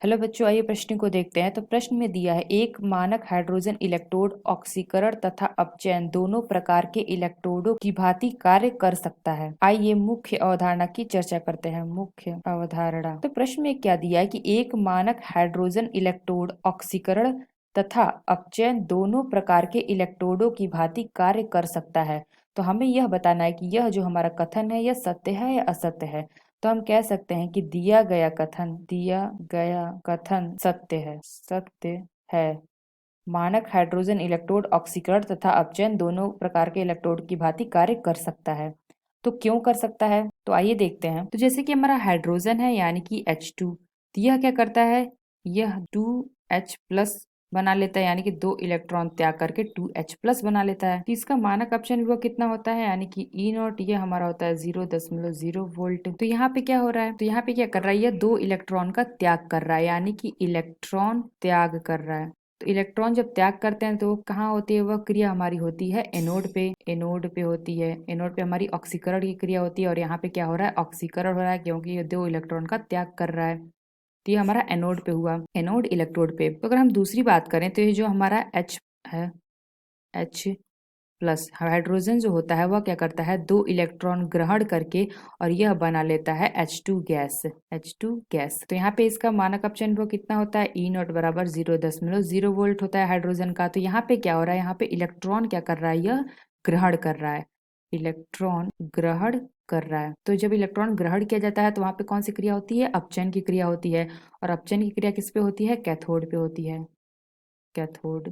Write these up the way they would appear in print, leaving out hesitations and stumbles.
Hello बच्चों, आइए प्रश्न को देखते हैं। तो प्रश्न में दिया है एक मानक हाइड्रोजन इलेक्ट्रोड ऑक्सीकरण तथा अपचयन दोनों प्रकार के इलेक्ट्रोडों की भांति कार्य कर सकता है। आइए मुख्य अवधारणा की चर्चा करते हैं। मुख्य अवधारणा, तो प्रश्न में क्या दिया है कि एक मानक हाइड्रोजन इलेक्ट्रोड ऑक्सीकरण तथा अपचयन दोनों प्रकार के इलेक्ट्रोडों की भांति कार्य कर सकता है। तो हमें यह बताना है कि यह जो हमारा कथन है यह सत्य है या असत्य है। तो हम कह सकते हैं कि दिया गया कथन सत्य है। मानक हाइड्रोजन इलेक्ट्रोड ऑक्सीकरण तथा अपचयन दोनों प्रकार के इलेक्ट्रोड की भांति कार्य कर सकता है। तो क्यों कर सकता है, तो आइए देखते हैं। तो जैसे कि हमारा हाइड्रोजन है यानी कि H2, तो यह क्या करता है, यह 2H+ बना लेता है, यानी कि 2 इलेक्ट्रॉन त्याग करके 2H+ बना लेता है। तो इसका मानक अपचयन विभव कितना होता है, यानी कि E0, ये हमारा होता है 0.0 वोल्ट। तो यहाँ पे क्या हो रहा है, तो यहाँ पे क्या कर रहा है, यह 2 इलेक्ट्रॉन का त्याग कर रहा है, यानी कि इलेक्ट्रॉन त्याग कर रहा है। तो इलेक्ट्रॉन जब त्याग करते हैं तो कहाँ होती है, वह क्रिया हमारी होती है एनोड पे होती है। एनोड पे हमारी ऑक्सीकरण की क्रिया होती है और यहाँ पे क्या हो रहा है, ऑक्सीकरण हो रहा है, क्योंकि ये 2 इलेक्ट्रॉन का त्याग कर रहा है। तो ये हमारा एनोड पे हुआ, एनोड इलेक्ट्रोड पे। तो अगर हम दूसरी बात करें तो ये जो हमारा H है, H+ हाइड्रोजन जो होता है वह क्या करता है, 2 इलेक्ट्रॉन ग्रहण करके और यह बना लेता है H2 गैस। तो यहाँ पे इसका मानक अपचयन वो कितना होता है, E0 बराबर 0.0 वोल्ट होता है हाइड्रोजन का। तो यहाँ पे क्या हो रहा है, यहाँ पे इलेक्ट्रॉन क्या कर रहा है, यह ग्रहण कर रहा है, इलेक्ट्रॉन ग्रहण कर रहा है। तो जब इलेक्ट्रॉन ग्रहण किया जाता है तो वहां पे कौन सी क्रिया होती है, अपचयन की क्रिया होती है। और अपचयन की क्रिया किस पे होती है, कैथोड पे होती है, कैथोड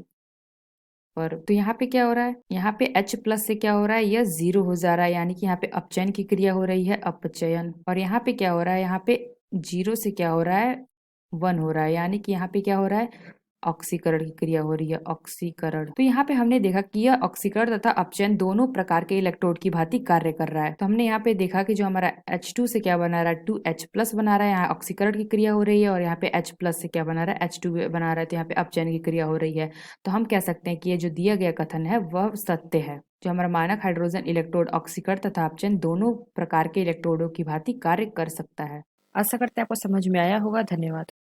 पर। तो यहाँ पे क्या हो रहा है, यहाँ पे H+ से क्या हो रहा है, यह 0 हो जा रहा है, यानी कि यहाँ पे अपचयन की क्रिया हो रही है, अपचयन। और यहाँ पे क्या हो रहा है, यहाँ पे 0 से क्या हो रहा है, 1 हो रहा है, यानी कि यहाँ पे क्या हो रहा है, ऑक्सीकरण की क्रिया हो रही है, ऑक्सीकरण। तो यहाँ पे हमने देखा कि यह ऑक्सीकरण तथा अपचयन दोनों प्रकार के इलेक्ट्रोड की भांति कार्य कर रहा है। तो हमने यहाँ पे देखा कि जो हमारा H2 से क्या बना रहा है, 2H+ बना रहा है, यहाँ ऑक्सीकरण की क्रिया हो रही है, और यहाँ पे H+ से क्या बना रहा है, H2 बना रहा है, तो यहाँ पे अपचयन की क्रिया हो रही है। तो हम कह सकते हैं कि ये जो दिया गया कथन है वह सत्य है। जो हमारा मानक हाइड्रोजन इलेक्ट्रोड ऑक्सीकरण तथा अपचयन दोनों प्रकार के इलेक्ट्रोडों की भांति कार्य कर सकता है। आशा करते हैं आपको समझ में आया होगा। धन्यवाद।